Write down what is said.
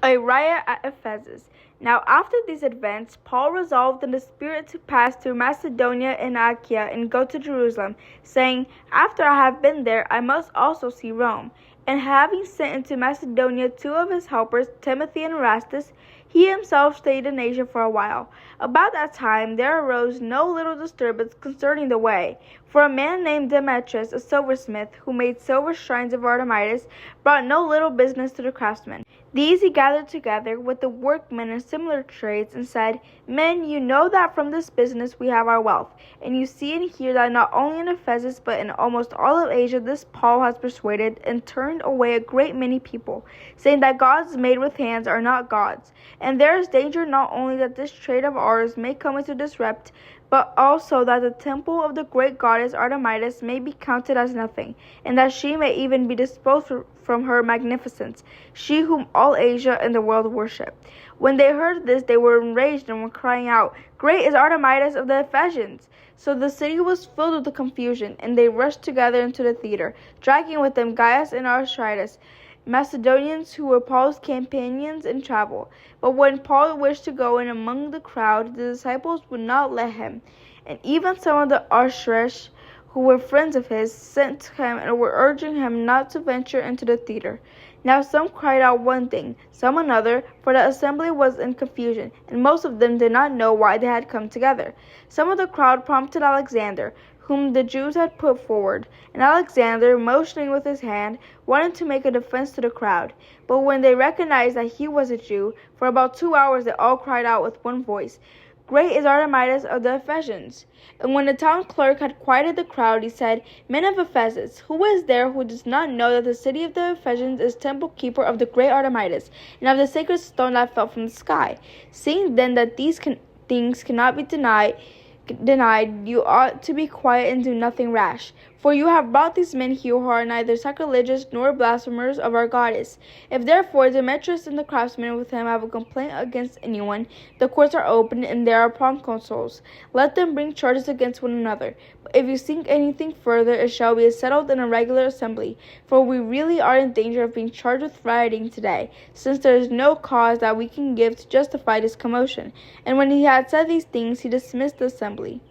A riot at Ephesus. Now after these events, Paul resolved in the Spirit to pass through Macedonia and Achaia and go to Jerusalem, saying, After I have been there, I must also see Rome. And having sent into Macedonia 2 of his helpers, Timothy and Erastus, he himself stayed in Asia for a while. About that time there arose no little disturbance concerning the way. For a man named Demetrius, a silversmith, who made silver shrines of Artemis, brought no little business to the craftsmen. These he gathered together with the workmen in similar trades, and said, Men, you know that from this business we have our wealth. And you see and hear that not only in Ephesus, but in almost all of Asia, this Paul has persuaded and turned away a great many people, saying that gods made with hands are not gods. And there is danger not only that this trade of ours may come into disrepute, but also that the temple of the great goddess Artemis may be counted as nothing, and that she may even be disposed from her magnificence, she whom all Asia and the world worship. When they heard this, they were enraged and were crying out, Great is Artemis of the Ephesians! So the city was filled with the confusion, and they rushed together into the theater, dragging with them Gaius and Aristarchus, Macedonians who were Paul's companions in travel. But when Paul wished to go in among the crowd, the disciples would not let him. And even some of the Aristarchus, who were friends of his, sent to him and were urging him not to venture into the theater. Now some cried out one thing, some another, for the assembly was in confusion, and most of them did not know why they had come together. Some of the crowd prompted Alexander, whom the Jews had put forward, and Alexander, motioning with his hand, wanted to make a defense to the crowd. But when they recognized that he was a Jew, for about 2 hours they all cried out with one voice, Great is Artemis of the Ephesians. And when the town clerk had quieted the crowd, he said, Men of Ephesus, who is there who does not know that the city of the Ephesians is temple keeper of the great Artemis, and of the sacred stone that fell from the sky? Seeing then that these things cannot be denied, you ought to be quiet and do nothing rash. For you have brought these men here who are neither sacrilegious nor blasphemers of our goddess. If therefore Demetrius and the craftsmen with him have a complaint against anyone, the courts are open and there are proconsuls. Let them bring charges against one another. But if you think anything further, it shall be settled in a regular assembly. For we really are in danger of being charged with rioting today, since there is no cause that we can give to justify this commotion. And when he had said these things, he dismissed the assembly.